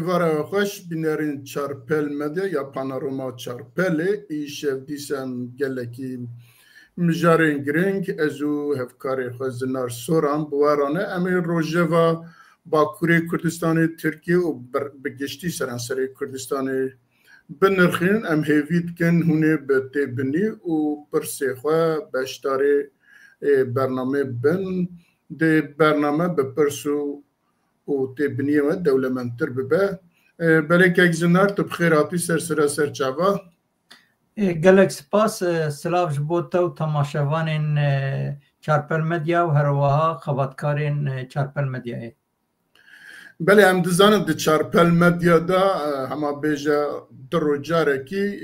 ایوارا خوش بینرین چارپل مده یا پاناروما چارپل ایشف دیسم گلکی مجارین گرینگ ازو هفکاری خوزنار سوران بوارانه امی روژوا باکوری کردستانی ترکیه و بگشتی سرانسری کردستانی بنرخین ام هیوید کن هونه به تیبنی و پرسیخوا بشتاری برنامه بن ده برنامه بپرسو و تبنیه و دولمنتر ببه بله که اگزنار تو بخیراتی سر چاوا گلک سپاس سلاف جبوتا و تماشاوانین چارپل مدیا و هرواها خباتکارین چارپل مدیا بله هم دزانم ده چارپل مدیا دا هما بیجا در روجاره کی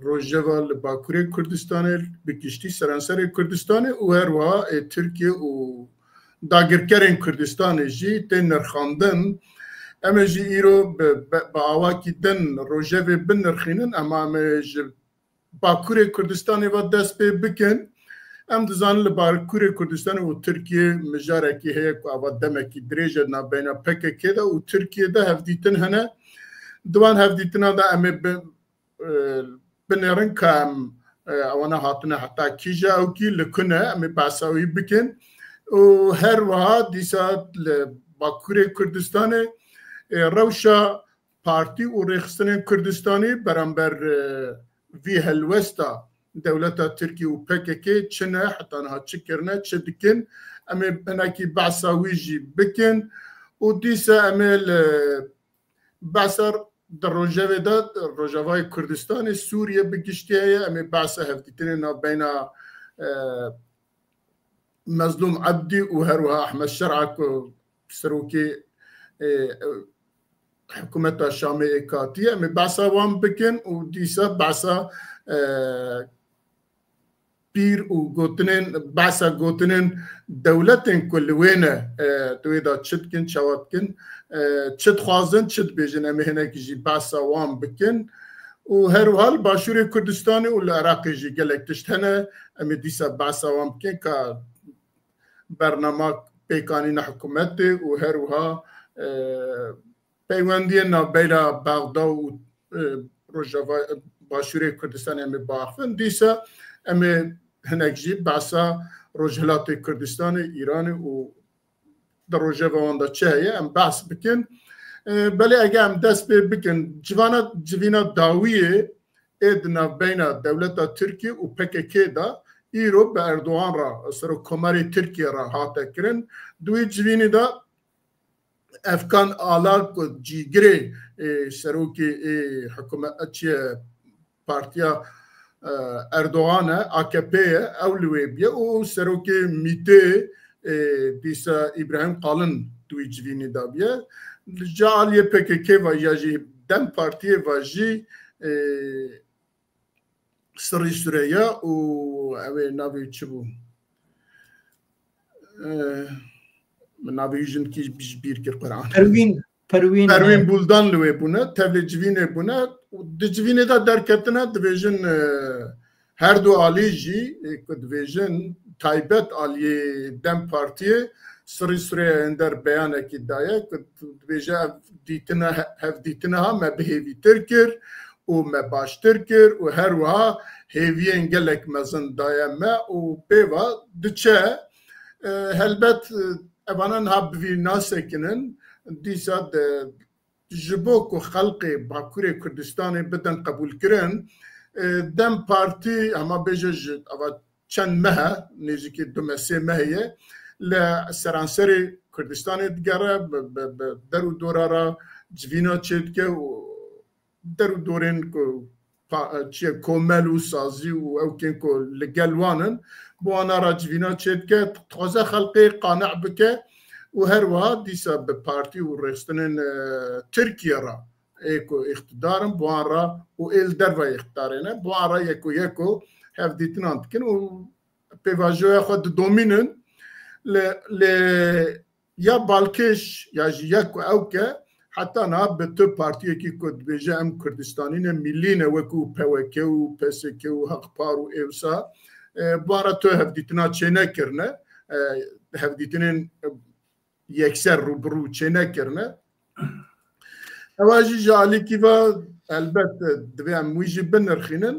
روژوال باکوری کردستانی بکشتی سرانسر کردستانی و هرواها ترکیه و داگرکرین کردستانی جی تین نرخاندن اما جی ایرو با آواکی دن روژوی بن نرخینن اما جی باکوری کردستانی و دست پی بکن ام دزان لباکوری کردستانی و ترکیه مجاره کی هیک و آواد دمکی دریجه نابینا پکه که دا و ترکیه دا هفدیتن هنه دوان هفدیتنا دا امی بنرن که اوانا هاتنه حتی کیجا او کی لکنه امی باساوی بکن و هر وها دیسات باکوری کردستانی روشا پارتی و ریخستن کردستانی برانبر وی هلوستا دولتا ترکی و پککی چنه حتی انها چکرنه چه دکن امی بناکی بعصاوی جی بکن و دیسا امی بعصر در روژاوی داد روژاوی کردستانی سوریه بگشتیه امی بعصا هفتیتنی نابینا مظلوم عبدی و هروها احمد شرعک و سروکی حکومت شامی اکاتیه امی بعصا وام بکن و دیسا بعصا پیر و گوتنین بعصا گوتنین دولتین کلوینه تویدا چد کن چواد کن چد خوازن چد بیجن امی هنکی جی بعصا وام بکن و هر حال باشور کردستانی و العراقی جی گلک تشتنه امی دیسا بعصا وام بکن که برنامه پیکانی حکومتی و هر وها پیوندی نابیلا بغدا و روژاوا باشور کردستان امی باخفن دیسا امی هنک جی باسا روژهلات کردستان ایران و در روژاوا وانده چهیه ام باس بکن بله اگه ام دست بکن جوانا داویه ادنا بین دولتا ترکیه و پککی دا ایرو به اردوغان را سر کماری ترکیه را حاطه کرن دوی جوینی دا افکان آلاک و جیگری سروکی حکومت چیه پارتیا اردوغان AKP اولوی بیا و سروکی میته دیسا ابراهیم قالن دوی جوینی دا بیا جالیه پککی و یاجی دم پارتیه و جی سری سوریه و اوه ناوی چه بو ناوی جن کی بیر کر قرآن پروین بولدان لوی بونه تبلی جوینه بونه جوینه دا درکتنه دویژن هر دو آلی جی دویژن تایبت آلی دم پارتیه سری سوریه اندر بیانه کی دایه دویژه هف دیتنه ها مبهیوی ترکر و مباشتر کر و هر وها هیوین گلک مزن دایمه و پیوا دچه هلبت اوانان ها بوی ناسکنن دیسا جبوک و خلق باکوری کردستانی بدن قبول کرن دم پارتی اما بیجه چند مه نیزی دو مسیح مهیه لسرانسری کردستانی دگره در و دورارا جوینا چید که در دورین کو چیه کومل و سازی و او کن کو لگلوانن بو انا راجوینا چید که تازه خلقی قانع بکه و هر وها دیسا به پارتی و رستنین ترکیه را ایکو اقتدارم بو آن را و ایل در و اقتدارینه بو آن را یکو هف دیتناند کن و پیواجوی خود دومینن یا بالکش یا یکو او که حتی نه به تو پارتیه که کد بیجه ام کردستانین میلینه وکو پوکه و پسکه و حقپار و ایوسا بارا تو هفدیتنا چه نکرنه هفدیتنین یکسر روبرو چه نکرنه اواجی جالی کی و البته دوی مویجی بنرخینن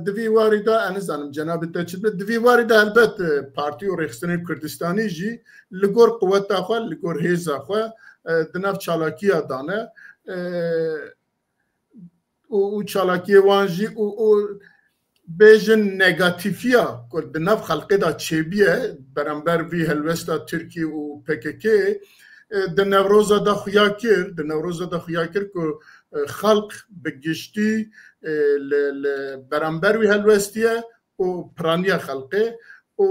دوی وارده انزانم جناب تاچید دوی وارده البته پارتی و رخصتن کردستانی جی لگور قوت آخوا لگور هیز آخوا دناف چالاکی دانه و چالاکی وانجی و بیجن نگاتیفیا که دناف خلقی دا چیبیه برانبر وی هلوستا ترکی و پککی د نوروز دا خویا کر که خلق بگشتی برانبر وی هلوستیه و پرانیا خلقه و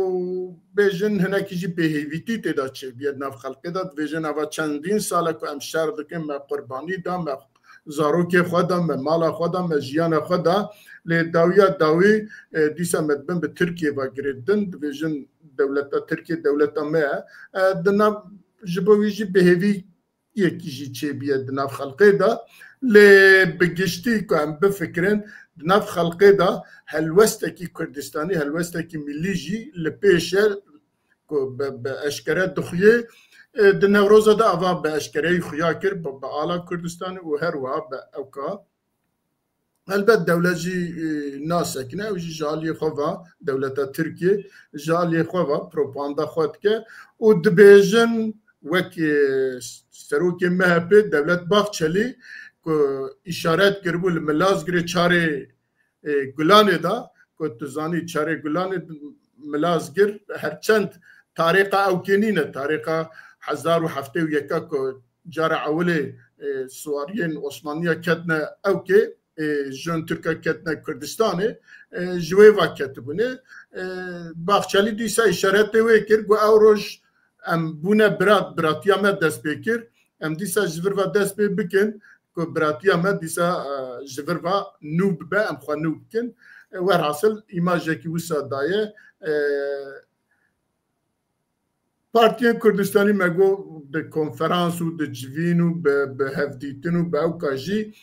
بیجن هنکی جی بهیویتی تیدا چه بیاد ناف خلقه داد بیجن اوا چندین ساله که ام شرد که ما قربانی دا ما زاروکی خدا ما مالا خدا ما جیان خدا لی داوی دیسا مدبن به ترکیه و گریدن بیجن دولتا ترکیه دولتا ما دناب جبویجی بهیوی یکی جی چه بیاد ناف خلقه دا لی بگشتی که ام بفکرن ناف خلقه دا هلوستکی کردستانی هلوستکی ملی جی لپیشه به اشکره دخیه د نوروز دا اوا به اشکره خویا کر به آلا کردستان و هر وا به اوکا البته دولت جی ناسکنه و جی جالی خوا دولت ترکیه جالی خوا پروپاندا خود که و دبیجن وکی سروک مهپی دولت باخچلی که اشارت کربول ملازگری چاره گلانه دا که تزانی چاره گلانه ملازگر هرچند تاریخ اوکنینه تاریخ 1071 که جار اولی سواریین عثمانیه کتنه اوکی جون ترکا کتنه کردستانه جوی و کتبونه باخچلی دیسا اشارت وی کر گو او روش ام بونه براتیا ما دست بکر ام دیسا جور و دست بکن که براتیا ما دیسا جور و نوب به ام خواه نوب کن ور حاصل ایماجه کی وسا دایه پارتیان کردستانی مگو de konferans و de civîn û bi hevdîtin û bi ewka jî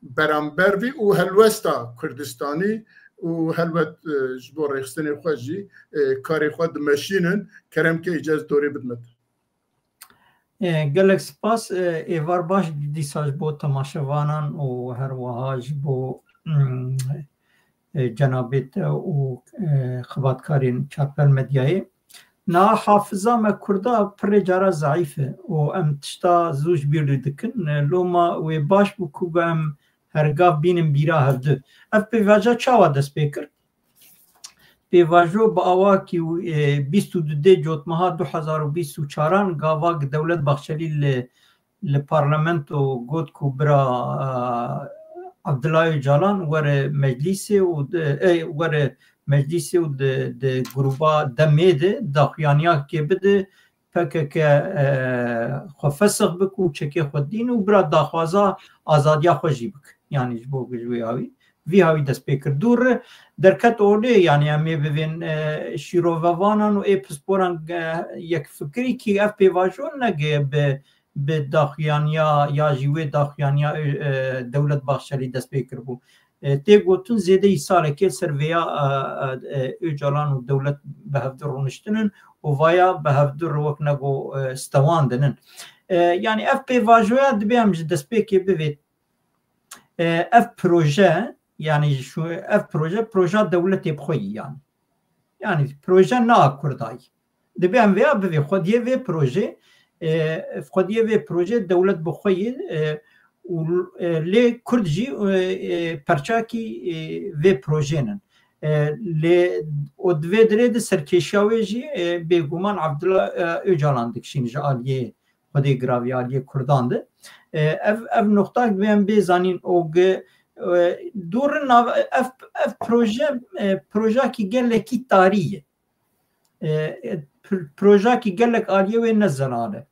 beramber vî û helwesta Kurdistanî û helbet ji bo rêxistinê xwe jî karê xwe dimeşînin keremke îcaz dorê bidmet. Gelek spas êvar baş dîsa ji bo temaşevanan û her wiha ji bo cenabêt û xebatkarên çarpel medyayê نا حافظه ما کردا پر جارا ضعیفه و ام تشتا زوج بیرد دکن لوما و باش بو کوگم هرگاف بینم بیرا هفده اف پیواجا چاوا دست بکر پیواجو با آوا کی 22 جوتمها 2024 گاوا دولت بخشلی لپارلمنت و گوت کوبرا عبدالله جالان ور مجلس و ور مجلسی و د گروبا دمیده داخیانیا که بده پکه خفسق بکو چکی خودین و برا داخوازا آزادیا خوشی بک یعنی جبو گجوی هاوی وی هاوی دست بکر دور درکت اوله یعنی همی ببین شیرووانان و ای پسپوران یک فکری که اف پیواجون نگه به داخیانیا یا جیوی داخیانیا دولت بخشلی دست بکر بو تی گوتن زیده ای ساله که سرویا اوجالان و دولت به هفته رونشتنن و ویا به هفته روک نگو استواندنن یعنی اف پیواجویا دبیم دست بکی بوید اف پروژه یعنی شو اف پروژه دولتی بخویی یعنی پروژه نا کردایی دبیم ویا بوید خودیه وی پروژه دولت بخویی و لی کرد جی پرچاکی وی پروژینن لی ادوی درید سرکشیاوی جی بیگومان عبدالله اوجالان دکشین جا آلیه خودی گراوی آلیه کردان ده اف نقطه بیم بیزانین اوگ دورن اف پروژه کی گلکی تاریه پروژه کی گلک آلیه و نزلاله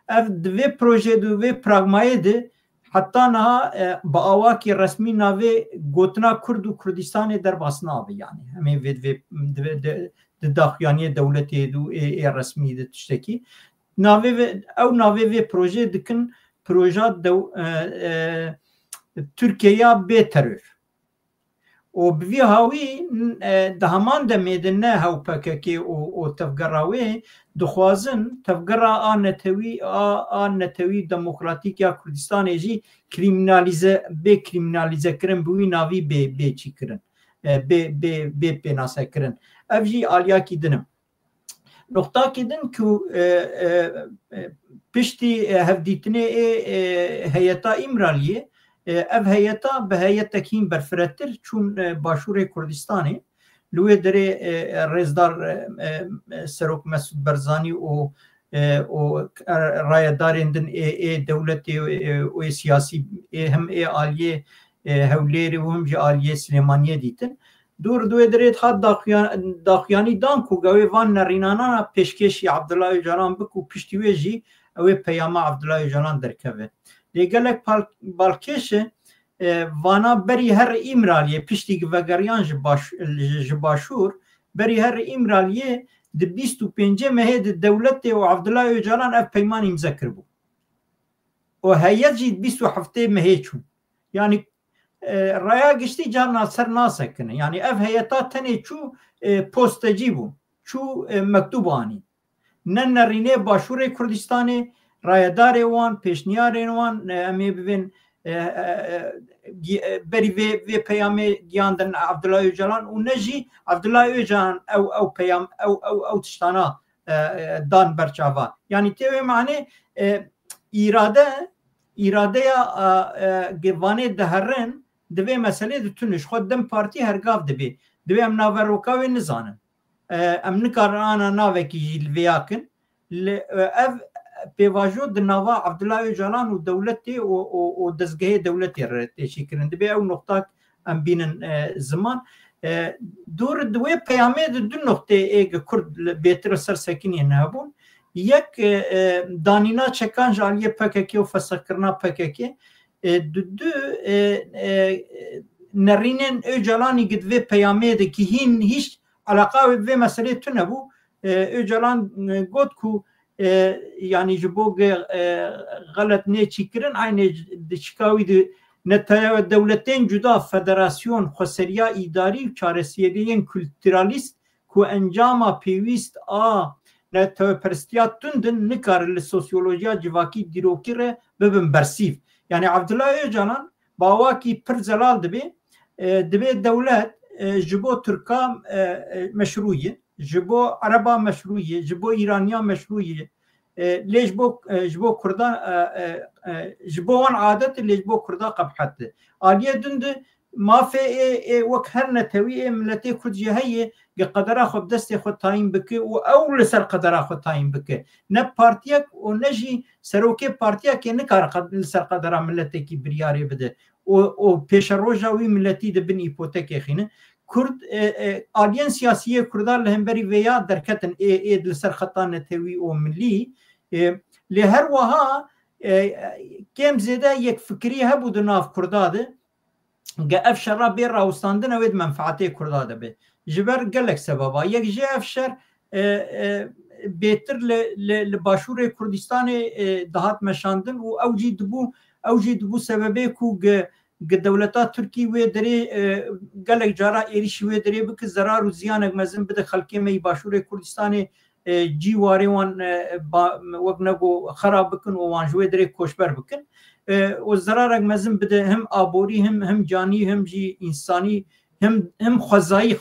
اف دوی پروژه دوی پراگمایه ده حتی نه با آواکی رسمی ناوی گوتنا کرد و کردستان در باسنا آبی یعنی همین وی داخیانی دولتی دو ای رسمی ده تشتکی ناوی وی پروژه دکن پروژه ترکیه بی ترور و بوی هاوی دهمان دمیدن نه هاو پککی و تفگراوی دخوازن تفگرا آن نتوی دموکراتیک یا کردستان جی کریمینالیزه کرن بوی ناوی به چی کرن به پناسه کرن اف جی آلیا کی دنم نقطه کی دن که پشتی هفدیتنه هیئتا امرالیه اف هیئتا به هیئت تکیم برفرتر چون باشور کردستانه لوی دره رزدار سروک مسعود برزانی و رایدارندن دولت و سیاسی هم آلیه هولیر و هم آلیه سلیمانیه دیتن دور دوی دره حد داخیانی دان کو گوی وان نرینانا پیشکشی عبدالله اوجالان بکو پشتی ویجی او پیاما عبدالله اوجالان درکوه لگلک بالکشه وانا بری هر امرالیه پشتی وگریان جباشور بری هر امرالیه د 25 مه د دولت و عبدالله اوجالان اف پیمان امضا کربو و هیئت جی 27 مه چون یعنی رایا گشتی جان ناصر ناسکنه یعنی اف هیئتا تنه چو پوست جیبون چو مکتوب آنی نن نرینه باشور کردستان رایدار وان پیشنیار وان امی ببین بری وی پیام گیاندن عبدالله اوجالان و نجی عبدالله اوجالان او پیام او تشتانا دان برچاوا یعنی تیوی معنی ایراده گوانه دهرن دوی مسئله دتونش خود دم پارتی هرگاف دوی ام ناوروکاوی نزانن ام نکارانا ناوکی جیل ویاکن اف پیواجو د نوا عبدالله اوجالان و دولتی و دزگاه دولتی رتشی کرن دوی او نقطه ام بینن زمان دور دوی پیامه دو نقطه ایگ کرد بیتر سر سکنی نهبون یک دانینا چکان جالیه پککی و فسخ کرنا پککی دو نرینن اوجالانی گدوی پیامه ده که هیچ علاقه و مسئله تو نبو اوجالان گود کو یعنی جبو غلط نیچی کرن aynı دشکاوی ده نتایج دولتین جدا فدراسیون خسریا اداری و چارەسەریین کولتورالیست کو انجام پیوست نتایج پرستیات تندن نکار لسوسیولوژیا جواکی دیروکی ره ببن برسیف یعنی عبدالله اوجالان باواکی پر زلال دبی دولت جبو ترکا مشروعیه جبو عربا مشروعیه جبو ایرانیا مشروعیه ليش جبو كردان جبو وان عادت ليش جبو كردان قبحت آلية دند ما في وك هر نتوي ملتي كردجي هي قدرا خود دستي خود تاين بك او لسر قدرا خود تاين بك ن بارتيك ونجي سروكي بارتيك نكار لسر قدرا ملتي كي برياري بده و پیش روجاوي ملتي د بن ايبوتيك خينه كرد آليان سياسية كردان لهمبري ويا دركتن ايد لسر خطان نتوي او ملي لهر وها كم زيدا يك فكري هبو دناف كرداده اف شر بير راوستاندن ويد منفعتي كرداده به جبر قالك سببا يك جي افشر بيتر لباشور كردستان دهات مشاندن و اوجي دبو سببه كو دولتات تركي ويدري قالك جارا ايريش ويدري بك زرار وزيانك مزن بده خلقي مي باشور كردستان جیواری وان وقنگو خراب بکن و وان جوی دری کوشبر بکن و ضررک مزن بده هم آبوری هم جانی هم جی انسانی هم خوزایی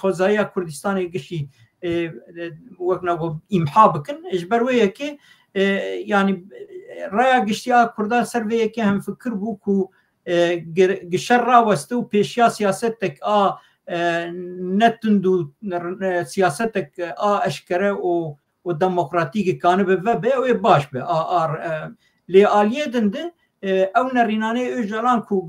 کردستان گشی وقنگو امحا بکن اجبر ویه که یعنی رای گشتی کردان سر ویه که هم فکر بو کو گشر را وسته و پیشیا سیاست تک نتندو سیاست تک اشکره و دموکراتیک کانه به و باش به لیالیه دنده او نرینانه اوجالان کو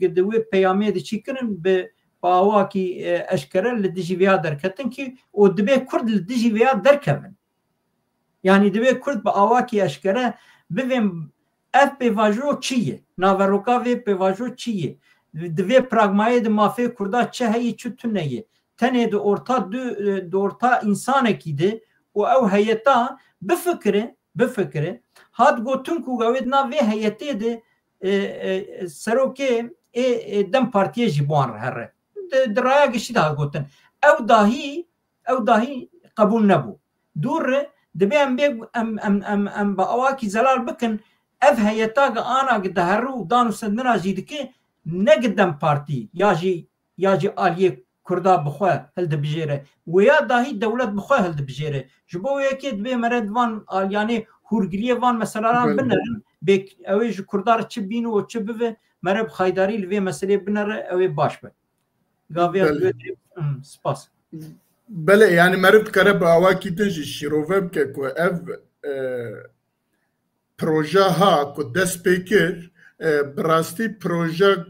گدوی پیامه دی چی کرن به باواکی اشکره لدیجی ویا درکتن که و دبی کرد لدیجی ویا درکمن یعنی دبی کرد با آواکی اشکره ببین اف پیواجو چیه ناوروکا وی پیواجو چیه دوی پراغمایه دی مافی کردا چه هایی چوتون نیه تنه دو ارتا انسانه کی ده و او هیئتا بفکره هاد گوتون کو گوید نا وی هیئتی ده سروکه دم پارتیه جیبوان هره درايا قشي ده قوتن او داهي قبول نبو دور دبي ام باواكي زلال بكن اف هيتاق انا قد هرو دانو سندنا جيدكي نقدم بارتي ياجي آلية كردا بخواه هل دبجيره ويا داهي دولت بخواه هل دبجيره جبو يكي دبي مرد وان آلياني هورگلیه وان مثلا بنرن بک اوی کردار چه بینو و چه بوه مرب خایداری لوی مسئله بنره اوی باش به گاوی سپاس بله يعني مرب كرب اواكي تنجي شيروفب كو اف بروجا ها كو دس بيكر براستي بروجا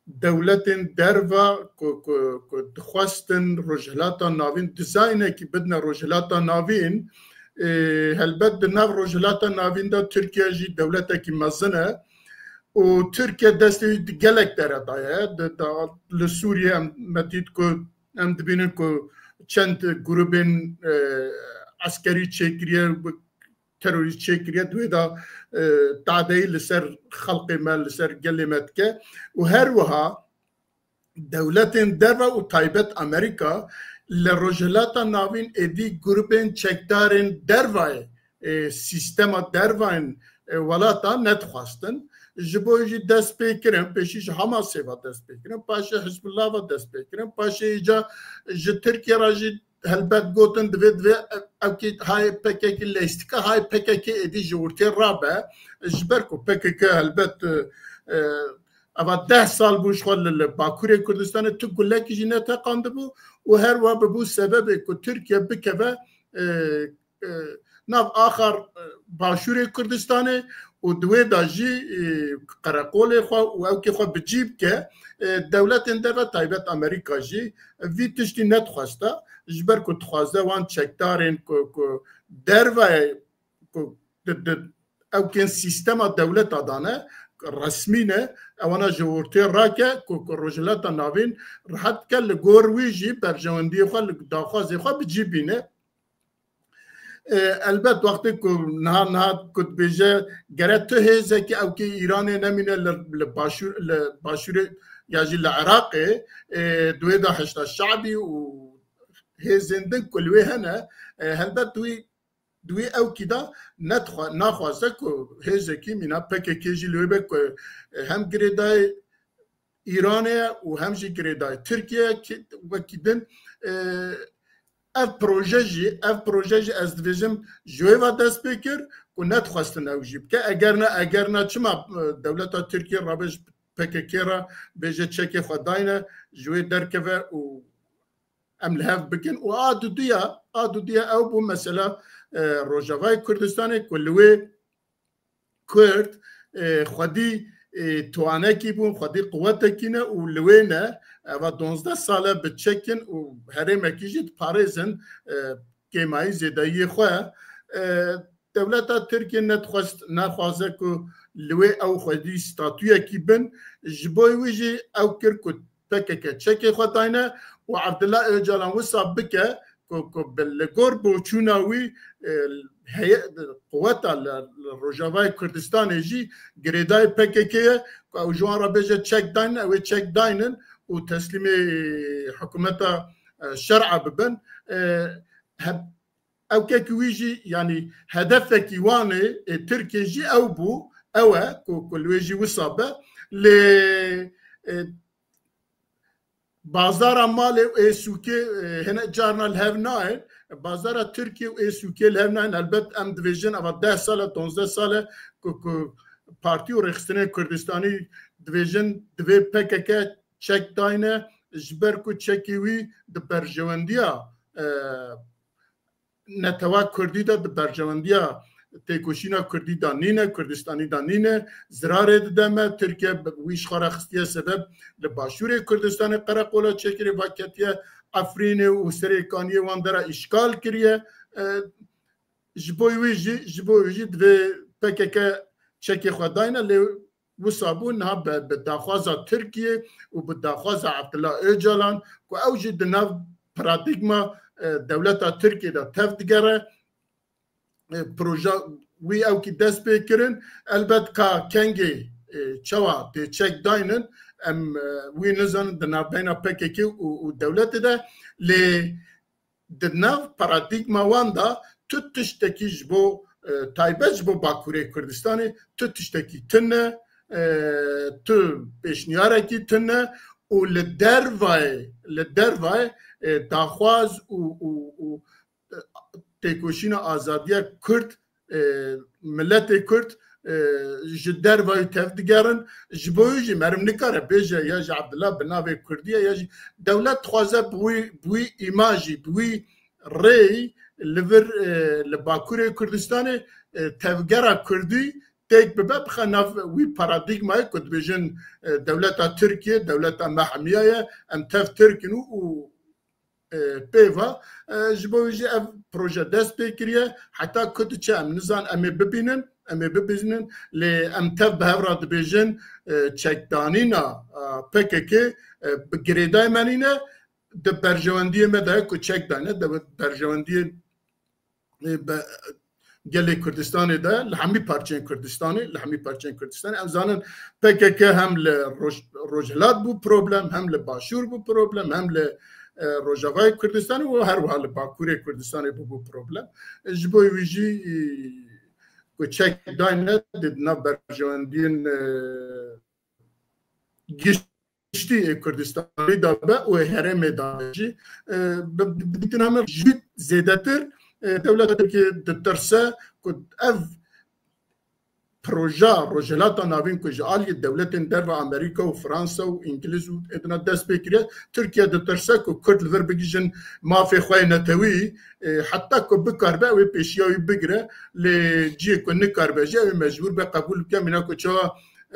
دولتين درفا كو دخواستن رجلاتا نافين ديزاينه كي بدنا رجلاتا نافين هلبت ناف رجلاتا نافين دا تركيا جي دولتا كي مزنه و تركيا دستي جلك دايا لسوريا مديد كو ام دبينن كو چند گروبین عسکری چکریه تروریست چکریه دوی دا تعدی لسر خلق مال لسر گلیمت که و هر وها دولتین دروا و تایبت امریکا لرجلات ناوین ادی گروبین چکدارین دروای سیستم دروین ولاتا ندخواستن جبوجی دست پیکرم پیشیش حماسه و دست پیکرم پاشه حزب الله و دست پیکرم پاشه ایجا ترکیه را جی هلبت گوتن دوید و اوکی های پککی لیستکا های پککی ادی جورتی رابه جبر کو پککی هلبت اما 10 سال بوش خال باکوری کردستان تو گلکی جی نتاقانده بو و هر وابه بو سبب که ترکیه بکوه ناف آخر باشوری کردستانه و دوی داجی قرقول خو و او که خو بجیب که دولت اندر تایبت امریکا جی وی تشتی ندخواسته جبر که تخواسته وان چکدارین که در و او که سیستم دولت آدانه رسمی نه اوانا جورتی را که رجلات ناوین راحت که لگور وی جی برجواندی خو داخوازی خو بجیبینه البته وقتی که نه کد بیجه گرت تو هزه که او که ایران نمینه لباشور یا جی العراق دوی دا هشتا شعبی و هزندن کلوی هنه البته دوی او که دا نخواسته که هزه که مینا پکه که جی لوی به هم گریدای ایرانه و هم جی گریدای ترکیه و کدن اف پروژه از دویژم جوی و دست بکر که ندخواستن او جیب که اگر نه چما دولت ترکیه را بش پککی را بیجه چک خداینه جوی درکوه و املهف بکن و آدو دیا او بو مثلا روجاوای کردستانه کلوی کرد خودی توانه کی بون خودی قوت کینه و لوینه و 12 ساله بچکن و هرم کیجید پاریزن کیمایی زیدایی خواه دولت ترکیه نخواسته که لوی او خودی ستاتویه کی بن جبوی ویجی او کرکو تکه چکی خوداینه و عبدالله اجالان وصاب بکه که بلگور بوچوناوی قوتا روجاوای کردستان جی گریدای پککیه که او جوان را بیجه چک داینن او چک داینن و تسلیم حکومت شرع ببن او که ویجی یعنی هدف کیوانه ترکیه جی او بو اوه کلوی جی وصابه ل بازار مال ایسوکی هنه جارنال هفناین بازار ترکیه و ایسوکی هفناین البته ام دویژن اما 10 ساله 12 ساله که پارتی و رخصتنه کردستانی دویژن دوی پککه چک داینه جبر که چکیوی ده برجواندیا نتوا کردی ده برجواندیا تیکوشینا کردی دانینه کردستانی دانینه زراره دمه ترکیه ویش خارخستیه سبب لباشور کردستان قرقولا چکری واکتیه افرین و سریکانیه واندرا اشکال کریه جبوی ویجی دوی پککه چکی خداینا لی وصابون ها به داخوازا ترکیه و به داخوازا عبدالله اجالان که اوجی دناو پرادیگما دولتا ترکیه دا تفتگره پروژه وی او کی دست بکرن البته که کنگی چوا تی چک داینن ام وی نزان دنا بین PKK و دولت ده لی دنا پارادایگما واندا تو تشتکی جبو تایبه جبو باکوری کردستانی تو تشتکی تنه تو پیشنیاره کی تنه و لدروای داخواز و تکوشین آزادی کرد ملت کرد جدر وای تفدگرن جبویجی مرم نکاره بیجه یا جا عبدالله بناوی کردیه یا دولت خوازه بوی ایماجی بوی ری لور لباکور کردستان تفگره کردی تیک ببه بخناف وی پارادایگمای کد بیجن دولت ترکیه دولت محمیه ام تف ترکینو و پیوا جبویجی اف پروژه دست بکریه حتی کد چه ام نزان امی ببینن لی ام تف به هفرا دبیجن چکدانینا PKK بگریدای منینه ده برجواندی مده که چکدانه ده برجواندی گلی کردستانی ده لحمی پارچین کردستانی ام زانن PKK هم لروجهلات بو پروبلم هم لباشور بو پروبلم هم لروجاوای کردستانی و هر وحال باکوری کردستانی بو پروبلم جبوی ویجی چک داینه دیدنا برجواندین گشتی کردستانی دابه و هرم دانجی بدین همه جوید زیده تر دولت که دترسه که اف پروژه روجلاتا ناوین که جعالی دولت در و امریکا و فرانسه و انگلیس و ادنا دست بکریه ترکیه دترسه که کرد لور بگیجن مافی خواه نتوی حتی که بکار به و پیشیاوی بگره لجیه که نکار به جه مجبور به قبول بکن اینا که چه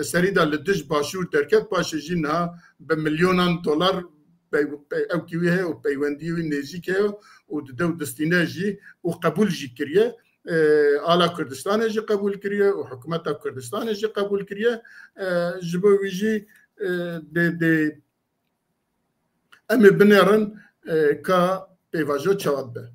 سریدا لدش باشور درکت باشه جینها به $1,000,000 او کیوی و پیوندی و نیزی که و دو دستینه جی و قبول جی کریه آلا کردستان جی قبول کریه و حکومت کردستان جی قبول کریه جبوی جی ده امی بنیرن که پیواجو چواد به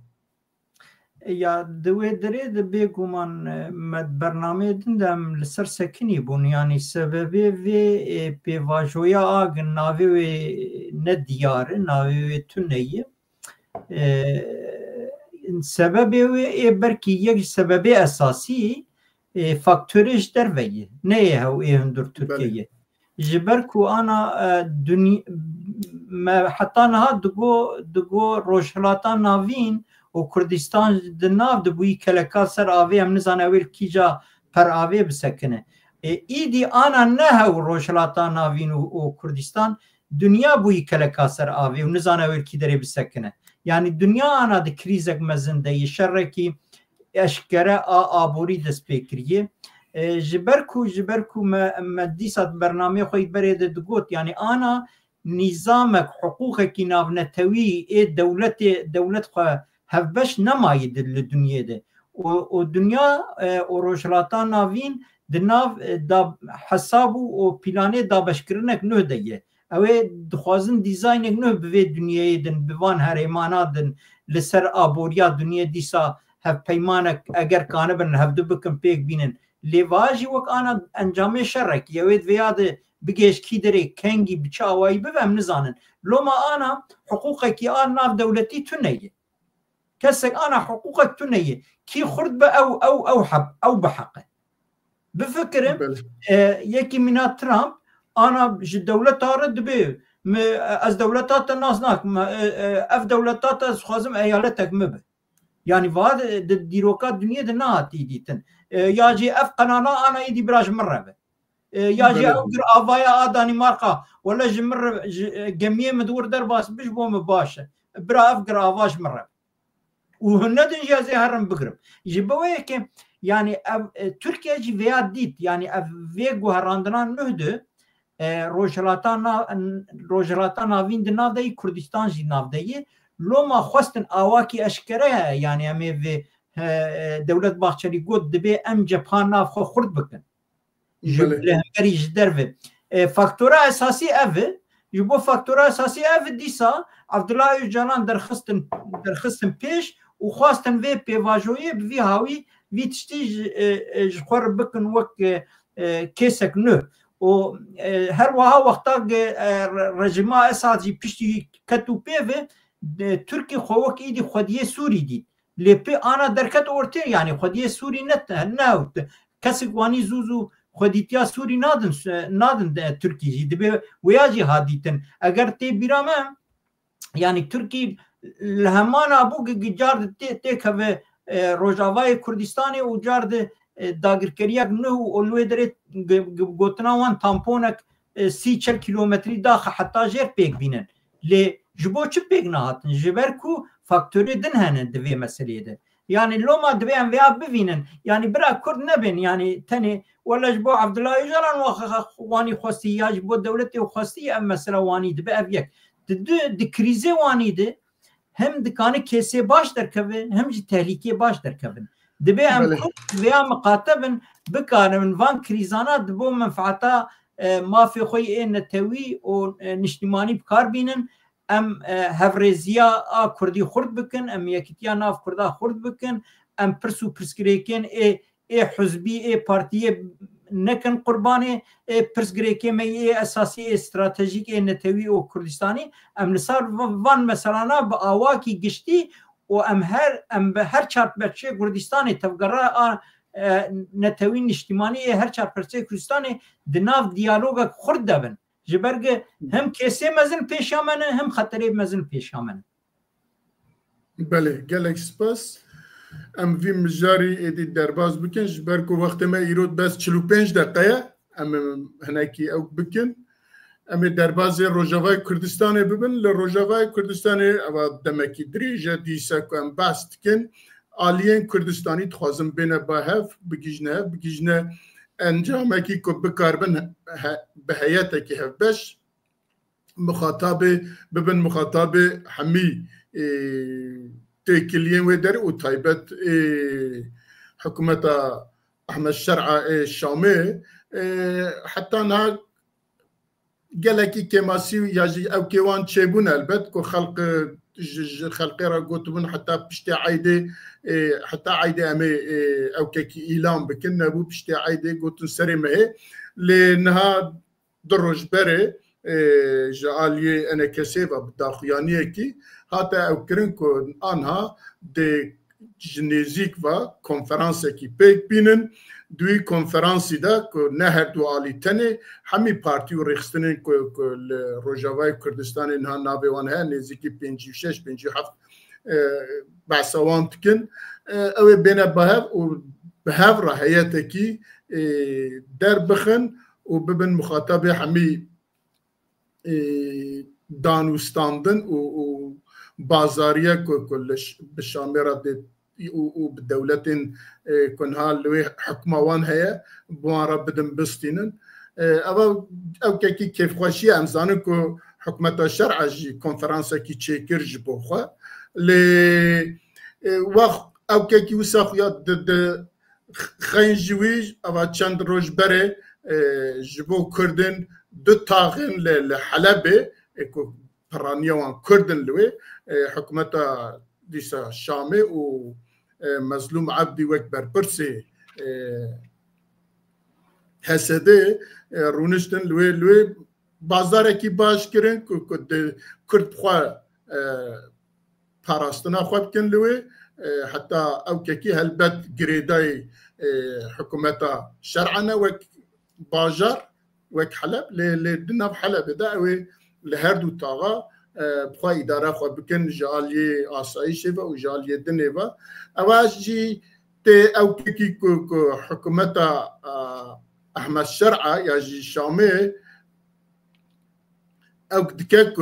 یا دوی دره ده بگومان مد برنامه دندم لسر سکنی بون یعنی سببی وی پیواجویا آگ ناوی وی ندیاره ناوی وی تونهیه سببی وی برکی یک سببی اساسی فاکتورش در ویه نه هاو هندور ترکیه جبر کو انا دنیا حتی نها دگو روشلاتا ناوین و کردستان دناف دبوی کلکا سر آوی هم نزان اویل کیجا پر آوی بسکنه ایدی آنا نه و روشلاتا ناوین و کردستان دنیا بوی کلکا سر آوی و نزان اویل کی داره بسکنه یعنی دنیا آنا ده کریزک مزنده شرکی اشکره آبوری دست بکریه جبرکو مدیسات برنامه خوی برید دگوت یعنی آنا نظامک حقوقك ناونتوي دولت خواه هفبش نماید لدنیا ده و دنیا و روشلاتا ناوین دناو دا حساب و پیلانه دا بشکرنک نه دیه اوه دخوازن دیزاینک نه بوی دنیای دن بوان هریمانا دن لسر آبوریا دنیا دیسا هف پیمانک اگر کانه برن هف دو بکن پیک بینن لیواجی وک آنا انجام شرک یوید ویاده بگیش کی داره کنگی بچه آوایی بفهم نزانن لما آنا حقوقك آن ناف دولتی تو نیه كسك أنا حقوقك تنية كي خرد أو حب أو بحقه بفكر يكي من ترامب أنا الدولة رد به از دولتات الناس ناك اف دولتات از خوازم ايالتك مبه يعني فهذا الديروكات دنيا دنا تيديتن ياجي اف قنانا انا ايدي براج مره به ياجي اقر افايا دنماركا ولا جمر جميع مدور درباس بش بو مباشر برا افقر افاش مره وهندن جازي هرم بقرب يجيبوا يعني تركيا جي فيات ديت يعني فيغو هراندنان نهده روجلاتا ناوین د ناو دی کردستان جی ناو دی لوما خواستن آواکی اشکره یعنی امی و دولت باخچری گود دبی ام جپان ناو خو خورد بکن جبله همگری جدر و فاکتورا اساسی اوه یبو فاکتورا اساسی اوه دیسا عبدالله اوجالان درخستن پیش و خواستن و پیواجوی بوی هاوی وی تشتی جخور بکن وک کسک نه و هر وها وقتا رژیما اساسی پشتی کتو پیوه ترکی خوک ایدی خودیه سوری دید لپی آنا درکت اورتی یعنی خودیه سوری نه کسی وانی زوزو خودیتیا سوری نادن ترکی دبی ویاجی هادیتن اگر تی بیرامه یعنی ترکی لهمان ابو جارد تی که روجاوای کردستانی و جارد داگرکریک نه اولوی داره گوتناوان تامپونک 30-40 کیلومتری داخل حتی جر پیک بینن لی جبو چه پیک نهاتن جبر کو فاکتوری دن هنن دوی مسئله ده يعني لو ما دبيان ويا بفينن يعني برا كرد نبين يعني تاني ولا جبو عبد الله يجران واني خوستي يا جبو دولتي وخوستي اما مثلا واني دبا ابيك د كريزه واني ده هم دكان كيسه باش دركبن هم جي تهليكي باش دركبن دبي ام كرد ويا مقاتبن بكار من فان كريزانات دبو منفعتا ما في خوي ان توي و نشتماني بكار بينن ام هفرزیا کردی خورد بکن ام یکیتیا ناف کردا خورد بکن ام پرسو پرسگریکن ای حزبی ای پارتی نکن قربانی پرسگریکن می اساسی استراتژیک نتوی و کردستانی ام نصار وان مثلا با آواکی گشتی و ام به هر چارت بچه کردستانی تفگرا نتوی نشتیمانی هر چارت بچه کردستانی دناف دیالوگ خورد دبن جبرگ هم کیسه مزن پیش آمنه هم خطری مزن پیش آمنه. بله گلک سپاس ام وی مجاری ایدی درباز بکن جبرگ وقت ما ایرود بس 45 دقیقه ام هناکی او بکن ام درباز روجاوای کردستان ببین لروجاوای کردستان او دمکی دریجه دیسا که ام باست کن آلیین کردستانی تخوازم بینه با هف بگیجنه انجامه کی که بکاربن به حیاته که هفبش مخاطب ببن مخاطب همی تکلیین و در و تایبت حکومت احمد شرع شامه حتی نه گلکی کماسی یا او کیوان چبون البته که خلقی را گوتبون حتی پشت عیده حتی عیده امی او که ایلام بکن نبود پشت عیده گوتن سری مه لنها دروج بره جعالی انا کسی و بداخیانیه کی حتی او کرن که آنها ده جنیزیک و کنفرانس کی پیک بینن دوی کنفرانسی دا که نه هر دو آلی تنه همی پارتی و ریخستنین که روجاوای کردستان اینها ناویوان ها نزدیکی 56-57 بحثوان تکن اوی بینه به هف راحیت کی در بخن و ببن مخاطب همی دانوستاندن و بازاریه که کلش بشامره ده و بالدولتين كنها اللي حكموان هي بوارا بدن بستينن او كي كيف خوشي امزانكو حكمت الشرع جي كونفرنس كي تشيكر جبوخا لي وقت او كي وساخ يا د خنجوي او چند روز بره جبو كردن دو تاغن لحلب اكو برانيوان كردن لوي حكمت ديسا شامي و مظلوم عبدي وكبر برسي حسده رونشتن لوي بازار کی باش کرن که کرد بخوا پاراستنا خواب کن لوي حتى او كي هلبت جريداي حكومتا شرعنا وك باجر وك حلب لدنا حلب دعوي لهردو طاغا بخوا اداره خو بکن جالی آسایش و جالی دنه و اواجی ته او کی حکومت احمد شرع یا جی شامه او دکه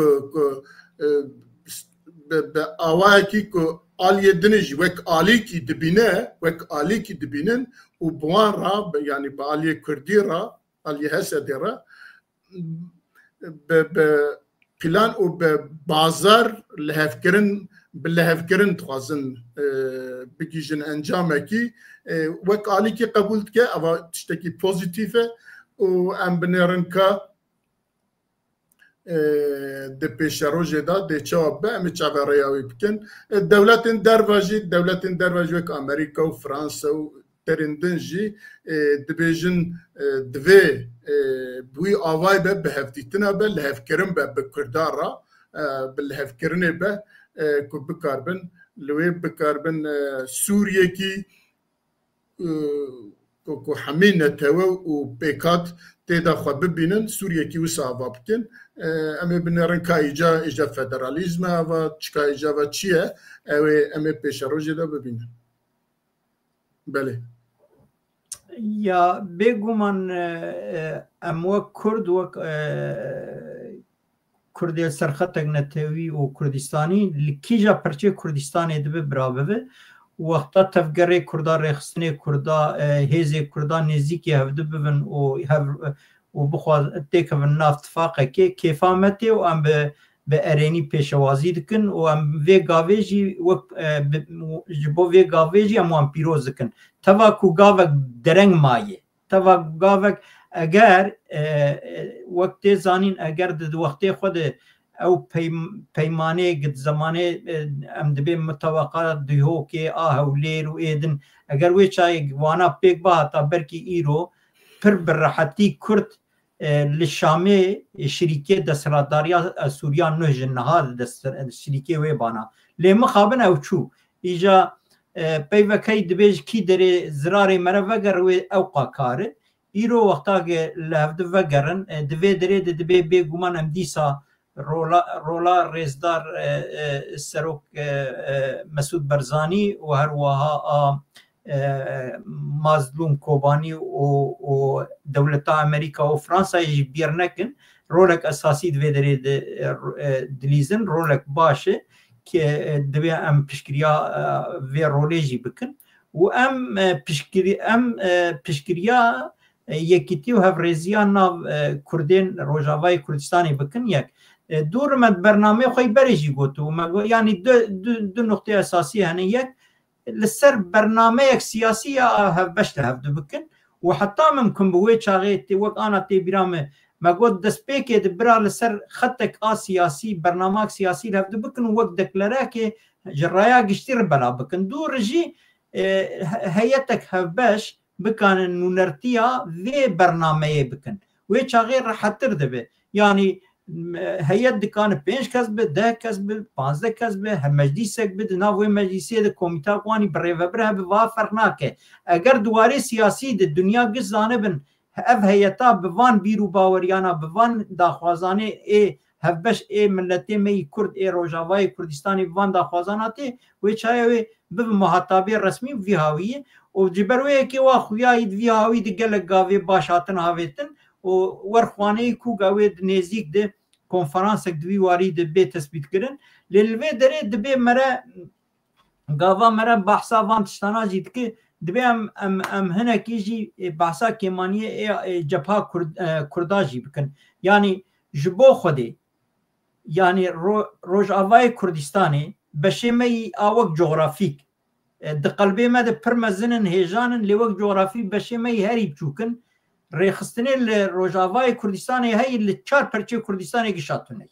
به اوای کی آلی دنه وک آلی کی دبینه وک آلی کی دبینن و بوان را یعنی با آلی کردی را آلی حسدی را به پلان و به بازار لهفکرن باللهفکرن تخوازن بگیجن انجامه کی وک آلی کی قبول که اوا تشتکی پوزیتیفه و ام بنرن که ده پیش روزه دا ده چواب به امی چاوریاوی بکن دولت درواجی وک امریکا و فرانسه و ترندن جی دبیجن دوی بوی آوای به هفتیتنا به لهفکرن به کردار را به لهفکرنه به که بکاربن لوی بکاربن سوریه کی که همه نتوه و پیکات تیدا خواه ببینن سوریه کی و صحابه بکن اما بنرن که ایجا فدرالیزم و چکا ایجا و چیه اما پیش روژه دا ببینن بله یا بگو من امو کرد و کردی سرخطک نتوی و کردستانی لکیجا پرچه کردستانی دبه برابه وقتا تفگره کردا رخصنه کردا هیزه کردا نزدیکی هفته ببن و بخواد تکون نافت فاقه که کفامته و ام به ارینی پیشوازی دکن و ام وی گاویجی و جبو وی گاویجی ام پیروز دکن توا کو گاوک درنگ مایه توا گاوک اگر وقت زانین اگر د وقت خود او پیمانه قد زمانه ام دبی متوقعات دیو که و لیر و ایدن اگر وی چای وانا پیک با تا برکی ایرو پر براحتی کرد للشامي شركه دسراداريا سوريا نهج النهار شركه ويبانا لي مخابن او شو اجا بيفكاي دبيج كي دري زراري مرفقر اوقا كار ايرو وقتا لهفد فقرن دبي دري دبي بيغمان امديسا رولا ريزدار السروك مسعود برزاني وهروها مظلوم کوبانی و دولت امریکا و فرانسا بیرنکن رولک اساسی دوی دری دلیزن رولک باشه که دوی ام پشکریا وی رولیجی بکن و ام پشکریا یکیتی و هفریزیان ناو کردین روجاوای کردستانی بکن یک دور مد برنامه خوی بریجی گوتو یعنی دو نقطه اساسی هنه یک لسر برنامه سياسية هفبشت هفدو بكن وحتى ممكن بوي شاغيتي وق انا تي برامه ما قد دسبيك دبرا لسر خطك سياسي برنامج سياسي هفدو بكن وق دكلراكي جرايا قشتير بلا بكن دور جي هيتك هفبش بكان انه نرتيا في برنامه بكن وي شاغي راح تردبه يعني هيئت دکان 5 کس به 10 کس به 15 کس به هر مجلسک به ناوی مجلسی د کمیته قوانی بره به وا فرق ناکه اگر دواره سیاسی د دنیا گزانه بن اف هيئتا بوان بیرو باوریانا بوان داخوازانه ای هفبش ای ملتی می کرد ای روجاوای کردستانی بوان داخوازاناتی و چایوی به محتابی رسمی وی هاوی و جبروی کی وا خویای وی هاوی د گل گاوی باشاتن هاویتن و ورخوانه کو گاوی نزدیک ده کنفرانس دوی واری د به تثبیت کړي لوی درې د به مره غاوا مره بحثا وان تشتانا جیت کې د به ام هنه کیږي بحثا کمانی جبهه کرداجی بکن یعنی جبو خودی یعنی روجاوای کردستانی بشمی اوک جغرافیک د قلبی مد پرمزنن هیجانن لوک جغرافی بشمی هری بچوکن ریخستنی روجاوای کردستانی هی لچار پرچه کردستانی گشاتونه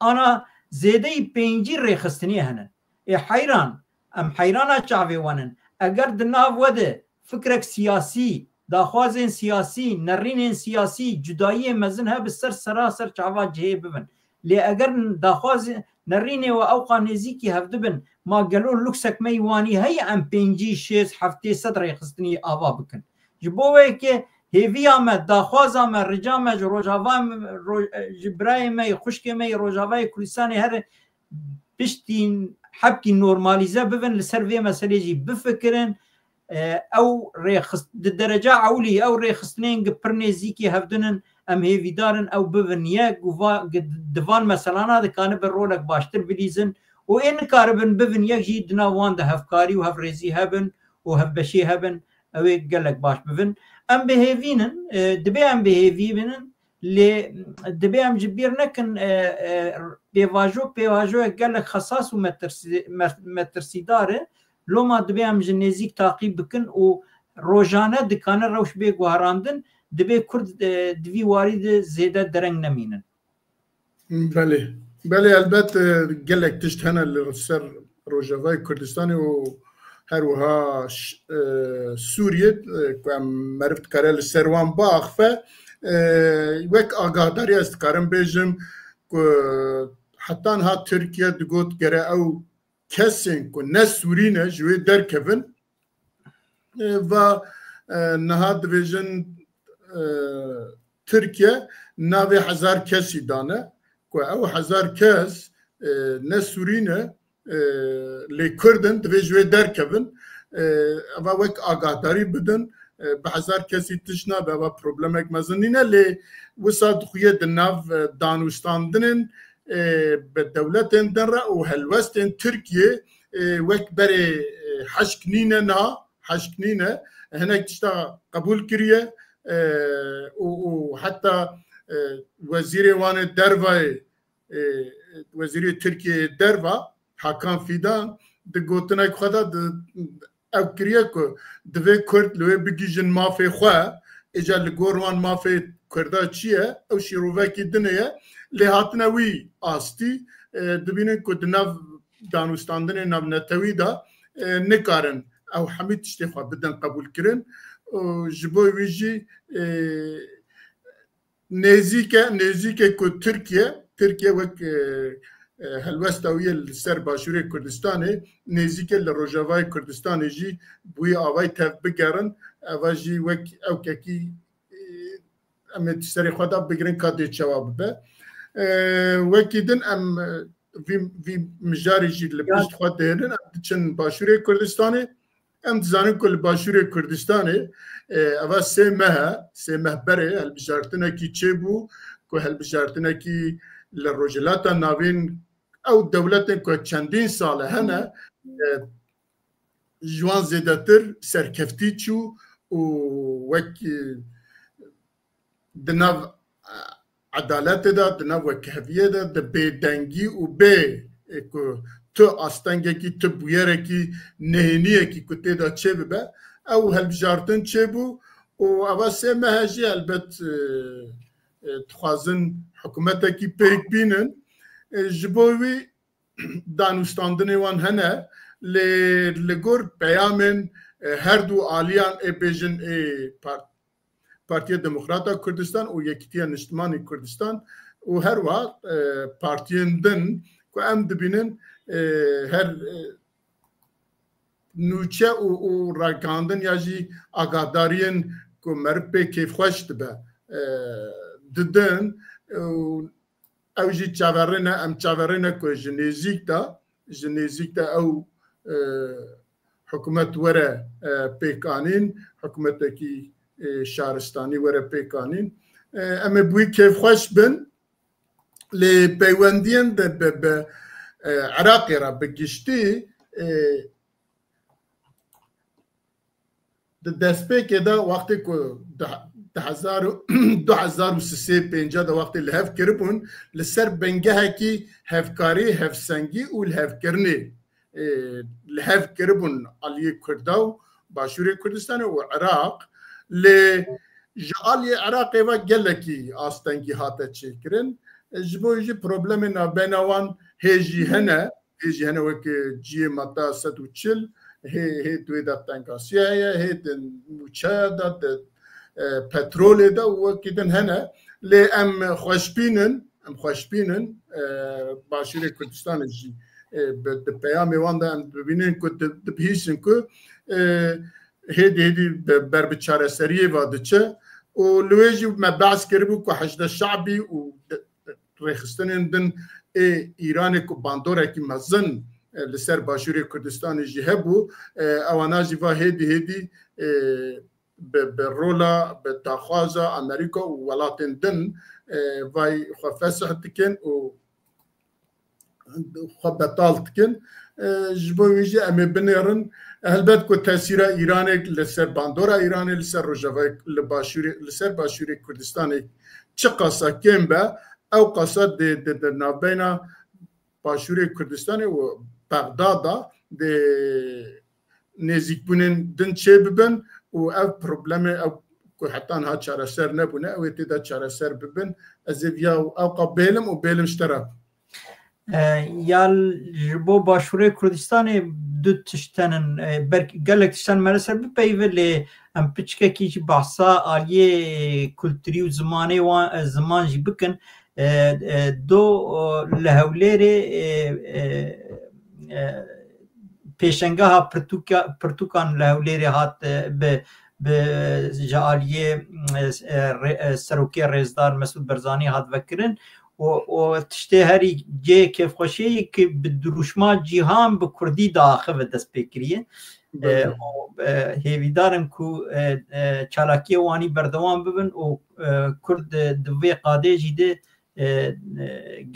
انا زیده پینجی ریخستنی هنن حیران ام حیران چاوی وانن اگر دناو وده فکرک سیاسی داخوازین سیاسی نرینین سیاسی جدایی مزن ها بسر سراسر چاوا جهه ببن لی اگر داخواز نرینه و اوقا نزیکی هفته بن ما گلو لکسک میوانی هی ام پینجی شیز هفته صد ریخستنی آوا بکن جبوه که هیوی آمد داخواز آمد رجام روجاوای جبرای می خوشک می روجاوای کردستانی هر پشتین حبکی نورمالیزه ببن لسر وی مسئله جی بفکرن او درجه عولی او ریخستنین پرنزیکی هفدنن ام هیوی دارن او ببن یک دوان مثلانا دکانه بر رولک باشتر بلیزن و این کاربن ببن یک جی دناوان ده هفکاری و هفریزی هبن و هفبشی هبن اوی گلک باش ببن ام بهیوینن دبی ام بهیوینن لی دبی ام جبیر نکن پیواجو گلک خصاص و مترسی داره لوما دبی ام جنزیک تعقیب بکن و روزانه دکانه روش به گوهراندن دبی کرد دوی وارد زیده درنگ نمینن بله البته گلک تشت هنه لسر روجاوای کردستانی و هروها سوریه که مرفت کاره لسروان باخفه وک آگاهداری است کارم بیجم که حتی ها ترکیه دگوت گره او کسین که نه سورینه جوی درکبن و نهاد ویژن ترکیه ناوی 1000 کسی دانه که او 1000 کس نه سورینه لی کردن دوی جوی درکبن و وک آگاهداری بدن به 1000 کسی تشنا به و پروبلمک مزنینه لی وساد خویه دناف دانوستاندنن به دولتن دن را و هلوستن ترکیه وک بری حشکنینه نا حشکنینه هناك تشتا قبول كريه وحتى وزير وان الدرفا وزير تركيا الدرفا حكام فيدان دقوتنا خدا او كريه كو دفي كرد لو بيجن ما في خوا اجا لغوروان ما في كردا تشيه او شيروفاكي دنيا اللي هاتنا وي استي دبينن كو دناف دانوستاندن ناف نتوي دا نكارن او حميد تشتيخوا بدن قبول كرن جبوي ويجي نزيكا كو تركيا وك هلوستاوية السر باشوري كردستاني نزيكا لروجافاي كردستاني جي بوي آواي تف بگرن اواجي وك او كاكي ام تشتري خدا بگرن كادي جواب به وكيدن ام في مجاري جي لبشت خوا دهنن چن باشوري كردستاني ام تزانن كل باشوري كردستاني اوا سه مه بره هالبجارتنا كي تشيبو كو هالبجارتنا كي للرجلاتا ناوين او دولتن كو چندين ساله هنا جوان زيداتر سركفتي چو وك دناف عدالت دا دناف وكهفيه دا بيدنگي و بي كو تو آستانگه کی تو بویره کی نهینیه کی کتی دا چه ببه او هلبجارتن چه بو و اوا سه مهجی البت تخوازن حکومتا کی پیک بینن جبوی دانوستاندنی وان هنه لگور پیامن هر دو آلیان ای بیجن پارتی دموکراتا کردستان و یکیتیا نشتمانی کردستان و هر وقت پارتیان دن که ام دبینن هر نوچه و راکاندن یا جی آگادارین که مرپی کیف خوش دبه ددن او جی چاورنه ام چاورنه که جنیزیک دا او حکومت وره پیکانین حکومت کی شهرستانی وره پیکانین اما بوی کیف خوش بن لی پیوندین ده عراقي را بگشتی دستپیک دا وقتی که 2003 دا وقتی لحف کربون لسر بنگه کی هفکاری هفسنگی و لحف کرنی لحف کربون علی کرداو باشوری کردستان و عراق لجعالی عراقی و گلکی آستنگی هاتا چه کرن جبوی پروبلم نابینوان هیجی هنه وک جی متا 140 هی دوی دا تنگاسیه هی دن موچه دا پترول دا وکیدن هنه لی ام خوشبینن باشوری کردستان جی به پیامی وان دا ام ببینن که دبهیسن که هیدی بر بچاره سریه واده چه و لویجی مبعث کربو که حشد شعبی و ریخستنین دن ایران کو باندوره کی مزن لسر باشوری کردستان جهبو اوانا جوا هدی به رولا به تاخوازا امریکا و ولاتن دن وای خفسح تکن و خبطال تکن جبو ویجی امی بنیرن البته کو تاثیر ایران لسر باندورا ایران لسر روجاوی لسر باشوری کردستان چه قصه کم به او قصد د نابینا باشوری کردستان و بغداد د نزیک بونن دن چه ببن و او پروبلم او که حتی ها چاره سر نبونه او اتدا چاره سر ببن از ویا او قبیلم و بیلم اشترا یا بۆ باشوورەی کوردستانی دوو تشتەنن گەلێک تشتان مەرەسەر بپەیوە لێ ئەم پچکێکیی بەحسا ئالیێ کولتوری و زمانژی بکەن دۆ لە هەولێرێ پێشەنگەها پرتوکان لە هەولێرێ هات بجعالیێ سەرۆکیە ڕێزدار مەسعود بەرزانی هات vekirин و tiştê herî cê kêfxweşiyê ki bi dirûşma cîhan bi Kurdî diaxive dest pêkiriye hêvîdarin ku çalakiyê wanî berdewam bibin û Kurd di vê qadê jî de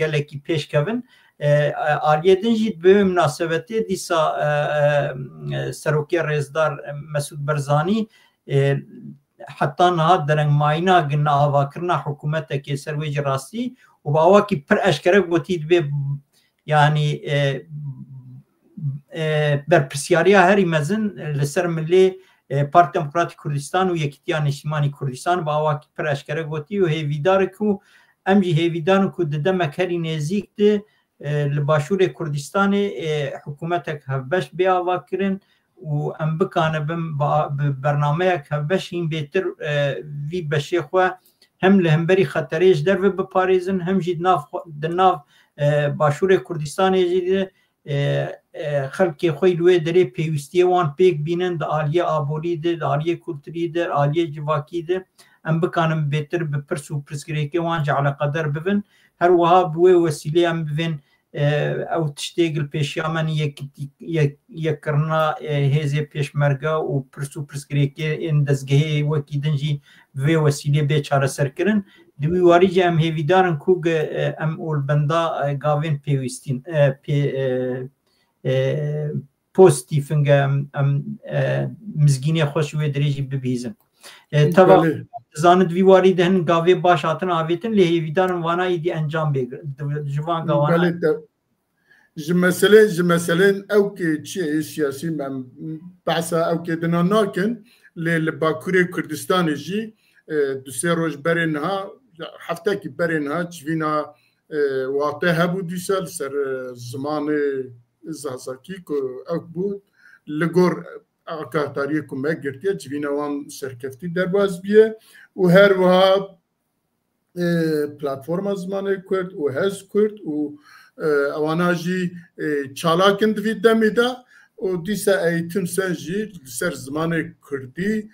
gelekî pêşkevin aliyê din jî bi vê münasebetê dîsa Serokê Rêzdar Mesûd Berzanî heta niha derengmayîna ginavakirina hikûmetekê ser wê jî rastî û bawakî pir eşkere gotî dibê yanî berpirsyariya herî mezin li ser millê Partî Demokratîk Kurdistan û Yekîtiya Niştimanî Kurdistan bawakî pir eşkere gotî û hêvîdar ku em jî hêvîdarin ku di demek herî nêzik de li başûrê Kurdistanê hikûmetek hevbeş bê ava kirin û em bikanibin bi bernameyek hevbeşîn bêtir vî beşê xwe hem li hemberî xeterê ji derve biparêzin hem jî di nav başûrê Kurdistanê jî de xelkê xwe li wê derê pêwîstiyê wan pêk bînin di aliyê aborî de di aliyê kulturî de aliyê civakî de em bikanin bêtir bi pirs û pirsgirêkê wan jî eleqedar bibin her wiha bi wê wesilê em bivên ew tiştê gilpêşiya me yekkirina hêzê pêşmerge û pirs û pirsgirêkê ên dezgehê wekî din jî vê wesilê bê çareserkirin di wî warî jî em hêvîdarin ku em olbenda gavên pêwîstîn postîfin em mizgînê xwe ji wê derê jî bibîzin zanit vî warî de hin gavê baş hatin avêtin lê hêvîdarin wana îdî encam bêgirin ji van gawana ji meselên ewkê çi ye siyasî em behsa ewkê dina nakin lê li Bakurê Kurdistanê jî du sê roj berê niha heftekî berê niha civîna watê hebû dîsa li ser zimanê zazakî ku ew bû li gor akatariyê ku me girtiye civîna wan serkeftî derbas biye û her wiha platforma zimanê Kurd û hez Kurd û ewana jî çalakin di vî demê de û dîsa eğitim sen jî li ser zimanê Kurdî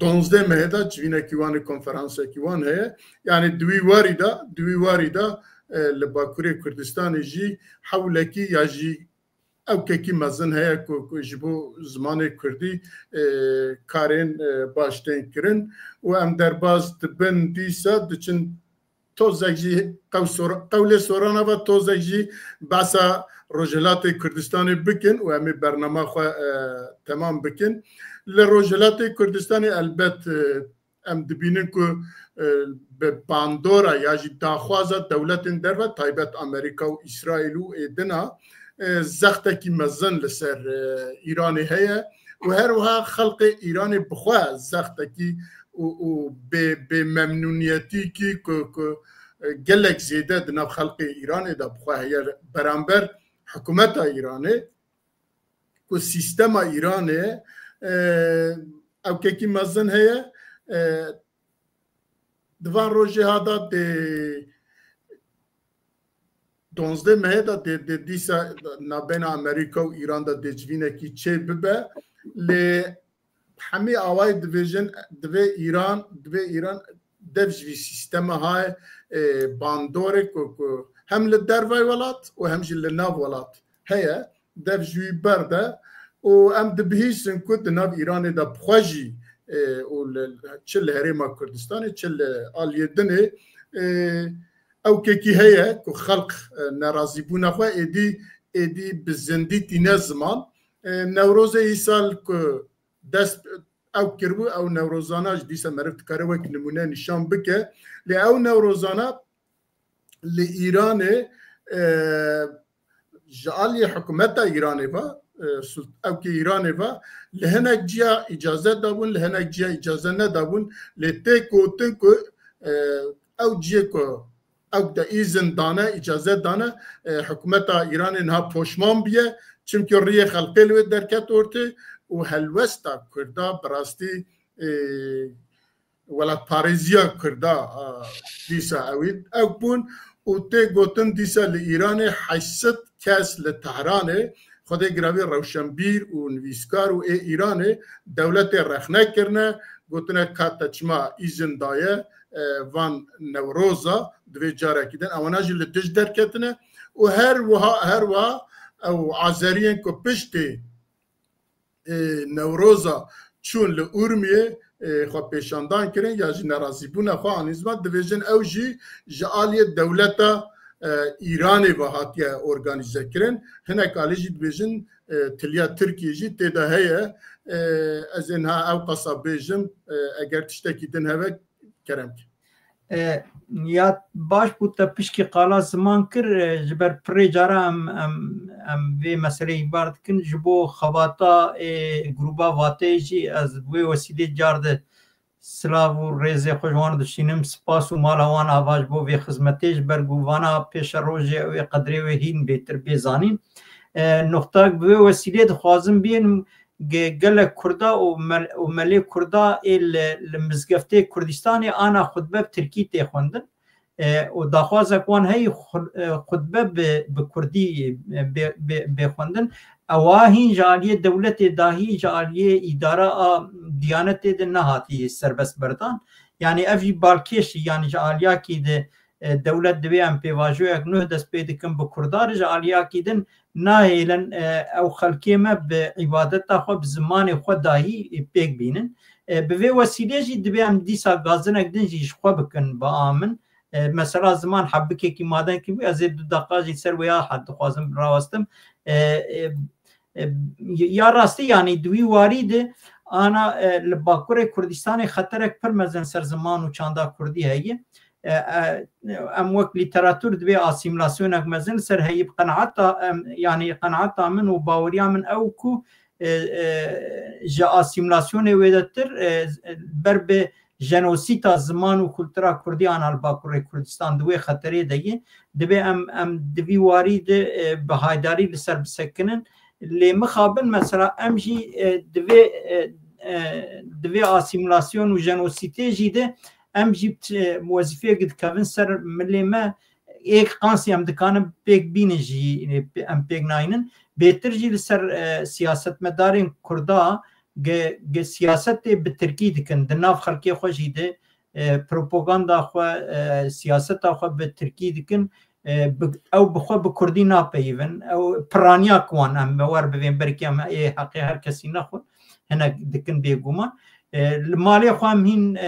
12 mehê de civînekî wan ê konferansekî wan heye yani di wî warî de li Bakurê Kurdistanê jî hewlekî ya jî ewkekî mezin heye ku ji bo zimanê Kurdî karên baş tên kirin û em derbas dibin dîsa diçin tozek jî qewlê sorana ve tozek jî behsa Rojhilatê Kurdistanê bikin û em ê bername xwe temam bikin li Rojhilatê Kurdistanê elbet em dibînin ku bi bandora ya jî daxwaza dewletên derve taybet Amerîka û İsraîl û êdina zextekî mezin li ser Îranê heye û her wiha xelkê Îranê bixwe zextekî û bê memnûniyetî ku gelek zêde di nav xelkê Îranê de bixwe heye beramber hikûmeta Îranê ku sîstema Îranê ewkekî mezin heye di van rojê hada dê 12 mehê de dîsa navbena Amerîka û Îran de dê civînekî çê bibe lê hemî awayê divê Îran dev ji vî sîstema haye bandorê ku hem li dervay welat û hem jî li nav welat heye dev ji wî berde û em dibihîsin ku di nav Îranê de bixwe jî û çi li Herêma Kurdistanê çi li aliyê dinê ewkekî heye ku xelq nerazîbûna xwe êdî bi zindî tîne ziman Newrozê îsal ku dest ew kiribû ew newrozana ji dîsa meriv dikare wek nimûne nîşan bike lê ew newrozana li Îranê ji aliyê hikûmeta Îranê ve ewkê Îranê ve li hinek ciya îcazet dabûn li hinek ciya îcaze nedabûn lê tê gotin ku ew ciyê ku او دا ایزن دانه اجازه دانه حکومت ایران انها پشمان بیه چونکه ریه خلقی لوی درکت ورته و هلوستا کردا براستی ولات پاریزیا کردا دیسا اوید او بون و تی گوتن دیسا لإیران 800 کس لتهرانه خود گراوی روشنبیر و نویسکار و ایران دولت رخنه کرنه گوتنه کاتچما ایزن دایه وان نوروزا دوی جاره کدن اوانا جی لتش در کتنه و هر وها او عزارین که پشتی نوروزا چون لورمیه خواه پیشاندان کرن یا جی نرازی بونه خواه آنیزمان دویجن او جی جعالی دولتا ایرانی و هاتیه ارگانیزه کرن هنک آلی جی دویجن تلیا ترکیه جی تیده هیه از اینها او قصاب بیجم اگر تشتکی دن هوه کرم که یا باش بود تا پیشکی قالا زمان کر جبر پری جارا ام وی مسئله بارد کن جبو خواتا گروبا واته جی از وی وسیله جارد سلاو و ریزه خوشوان دشینم سپاس و مالاوان آواج بو وی خزمتیش برگوانا پیش روژه وی قدری وی هین بیتر بیزانین نقطه وی وسیله دخوازم بین گل کردا و ملی کردا المزگفته کردستانی آنا خطبه ترکی تی خوندن و داخواز اکوان هی خطبه به کردی بخوندن اواهین جالیه دولت داهی جالیه اداره دیانت ده نهاتی سربست بردان یعنی افی بالکش یعنی جالیا کی ده دولت دوی ام پیواجو یک نوع دست پیدکن به کردار جالیا کی دن ناهیلن او خلکی ما به عبادت خود زمان خود داهی پیک بینن به وسیله جی دوی ام دیسا گازنک دن جیش خود بکن با آمن مثلا زمان حبکه کی مادن کی از دو دقیقه سر ویا حد خوازم راستم یا راستی یعنی دوی وارد آنا لباکور کردستان خطرک پر مزن سر زمان و چاندا کردی هیه ام وقت لیتراتور دوی آسیملاسیونک مزن سر هیه قناعت یعنی قناعت من و باوریا من او کو جا آسیملاسیون ویدتر بر به جنوسیتا زمان و کلترا کردی آن باکور کردستان دوی خطری دیگه دوی وارد به هایداری لسر بسکنن لی مخابل مثلا امجی دوی آسیملاسیون و جنوسیتی جیده امجی وظیفه گد کون سر ملی ما ایک قانسی هم دکانم پیک بینه جی ام پیک ناینن بهتر جی لسر سیاست مدارین کردا سیاست به ترکی دکن دناف خلقی خواه جیده پروپاگاندا خواه سیاست خواه به ترکی دکن او بخوا به کردی ناپیون او پرانیا کوان ام موار ببین برکی ام ای حقی هر کسی نخون هنک دکن بیگومان مالی خو هم هین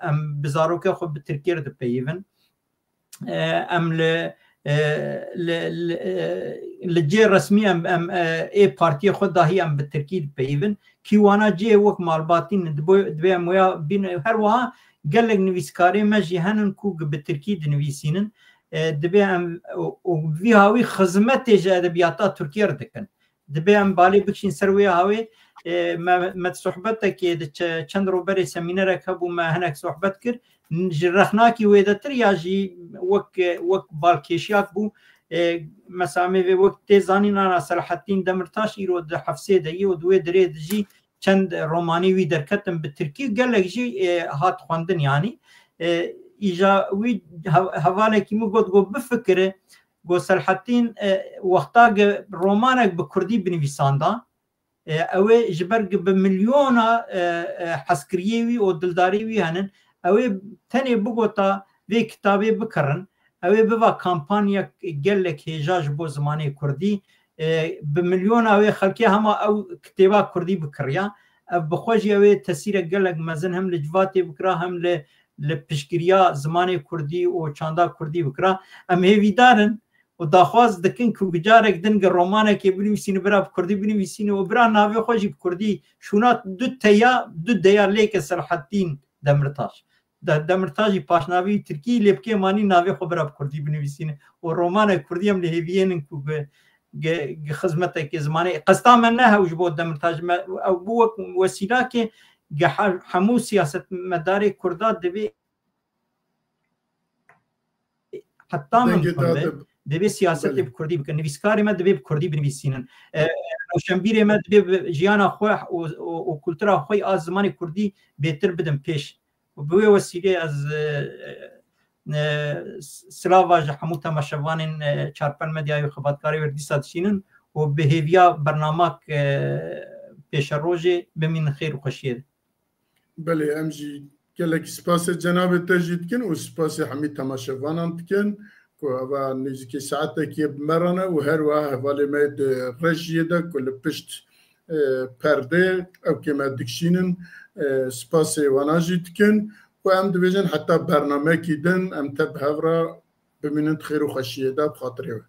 ام بزاروک خو به ترکی رو پیون ام لجی رسمی ام ای پارتی خود داهی ام به ترکی پیون کیوانا جی وک مالباتین دوی امویا بین هر وها گلگ نویسکاری مجی هنن کو به ترکی دنویسینن دبی ام وی هاوی خدمت ادبیات ترکیه دکن دبی ام بالی بکشین سروی هاوی ما صحبتك چند روبري سمينار كابو ما هناك صحبت كر جرخناكي ويدتر ياجي وك بالكيشياك بو مسامي في وقت تزانين انا صلاحتين دمرتاش يرود حفصه دي ودوي دريد جي چند روماني وي دركتم بالتركي قال لك جي هات خوندن يعني اجا وي حواله كيمو قد بفكره قو صلاحتين وقتا رومانك بكردي بنويساندا اوه جبرگ به میلیون حسکریوی و دلداریوی هنن اوه تنی بگوتا وی کتابی بکرن اوه بوا کامپانیا گلک هجاج بو زمانی کردی به میلیون اوه خلکی همه او کتابا کردی بکریا بخوجی اوه تاثیر گلک مزن هم لجواتی بکرا هم لپشگریا زمانی کردی و چاندا کردی بکرا ام هیوی دارن و داخواز دکن که بجارک دنگ رومانه که بنویسین برا کردی بنویسین و برا ناوی خوشی کردی شونات دو دیا لیک صلاحالدین دمرتاش دمرتاجی پاشناوی ترکی لیبکی مانی ناوی خو برا کردی بنویسین و رومانه کردی هم لهویین که خدمت که زمانه قصدا من نه وجب دمرتاج او بو وسیله که حمو سیاست مداری کردا دبی حتی من دبی سیاست به کردی بکن، نویسکاری ما دبی کردی بنویسینن، روشنبیر ما دبی جیان خو و کلتور خوی از زمان کردی بهتر بدم پیش و به وسیله از سلاواج همون تماشاوان چارپن مدیای خبرکاری و دیساتشینن و بهیویا برنامه پیش روزی بمین خیر و خوشیه. بله امجی کلک سپاس جناب تجدید کن و سپاس همی تماشاوانان کن که و نزدیک ساعت که مرانه و هر واه حوالی مید رجیه ده کل پشت پرده او که مدکشینن سپاس واناجید کن و هم دویجن حتی برنامه کی دن ام تب هورا بمینند خیر و خوشیه ده بخاطره